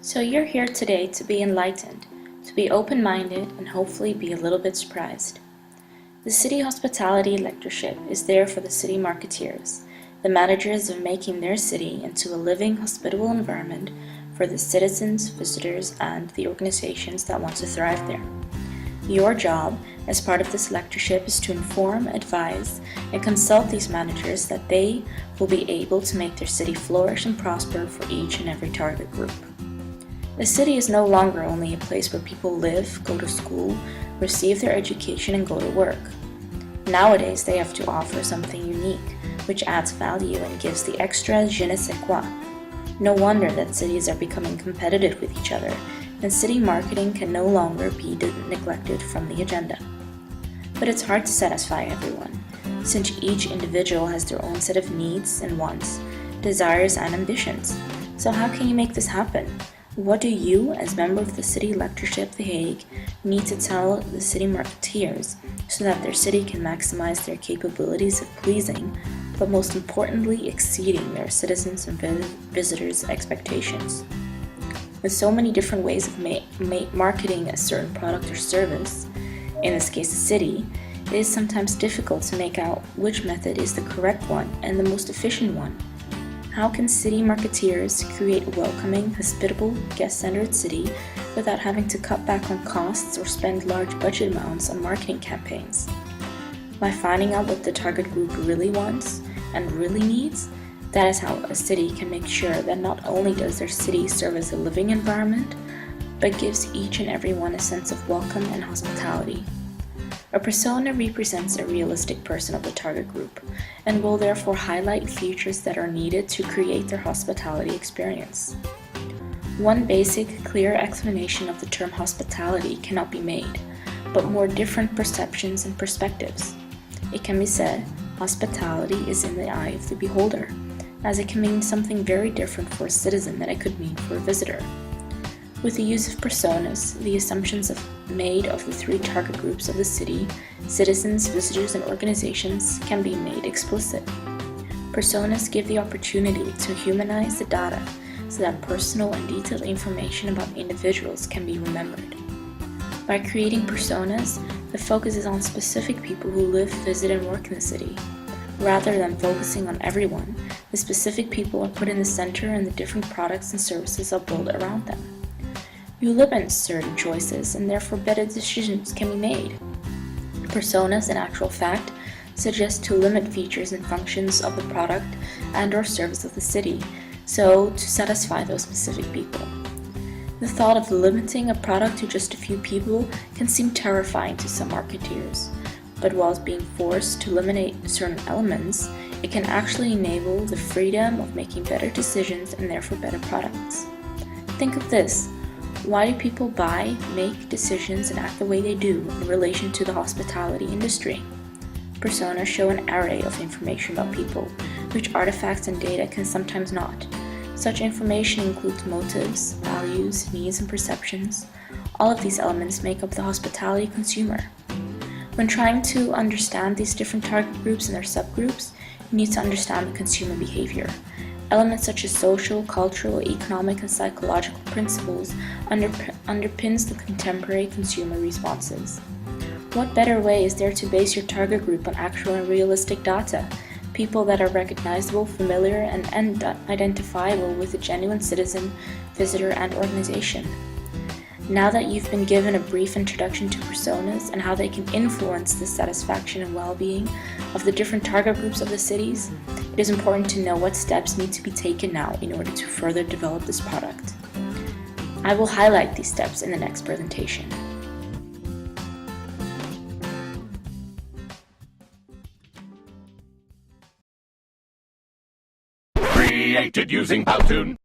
So you're here today to be enlightened, to be open-minded, and hopefully be a little bit surprised. The City Hospitality Lectureship is there for the city marketeers, the managers of making their city into a living, hospitable environment for the citizens, visitors, and the organizations that want to thrive there. Your job as part of this lectureship is to inform, advise, and consult these managers that they will be able to make their city flourish and prosper for each and every target group. The city is no longer only a place where people live, go to school, receive their education, and go to work. Nowadays, they have to offer something unique, which adds value and gives the extra je ne sais quoi. No wonder that cities are becoming competitive with each other, and city marketing can no longer be neglected from the agenda. But it's hard to satisfy everyone, since each individual has their own set of needs and wants, desires and ambitions. So how can you make this happen? What do you, as member of the City Lectureship The Hague, need to tell the city marketeers so that their city can maximize their capabilities of pleasing, but most importantly exceeding their citizens' and visitors' expectations? With so many different ways of marketing a certain product or service, in this case a city, it is sometimes difficult to make out which method is the correct one and the most efficient one. How can city marketeers create a welcoming, hospitable, guest-centered city without having to cut back on costs or spend large budget amounts on marketing campaigns? By finding out what the target group really wants and really needs, that is how a city can make sure that not only does their city serve as a living environment, but gives each and every one a sense of welcome and hospitality. A persona represents a realistic person of the target group and will therefore highlight features that are needed to create their hospitality experience. One basic, clear explanation of the term hospitality cannot be made, but more different perceptions and perspectives. It can be said, hospitality is in the eye of the beholder, as it can mean something very different for a citizen than it could mean for a visitor. With the use of personas, the assumptions made of the three target groups of the city, citizens, visitors, and organizations, can be made explicit. Personas give the opportunity to humanize the data so that personal and detailed information about individuals can be remembered. By creating personas, the focus is on specific people who live, visit, and work in the city. Rather than focusing on everyone, the specific people are put in the center and the different products and services are built around them. You limit certain choices and therefore better decisions can be made. Personas, in actual fact, suggest to limit features and functions of the product and/or service of the city, so to satisfy those specific people. The thought of limiting a product to just a few people can seem terrifying to some marketeers, but whilst being forced to eliminate certain elements, it can actually enable the freedom of making better decisions and therefore better products. Think of this. Why do people buy, make decisions, and act the way they do in relation to the hospitality industry? Personas show an array of information about people, which artifacts and data can sometimes not. Such information includes motives, values, needs, and perceptions. All of these elements make up the hospitality consumer. When trying to understand these different target groups and their subgroups, you need to understand the consumer behavior. Elements such as social, cultural, economic, and psychological principles underpins the contemporary consumer responses. What better way is there to base your target group on actual and realistic data? People that are recognizable, familiar, and identifiable with a genuine citizen, visitor, and organization. Now that you've been given a brief introduction to personas and how they can influence the satisfaction and well-being of the different target groups of the cities, it is important to know what steps need to be taken now in order to further develop this product. I will highlight these steps in the next presentation. Created using Powtoon.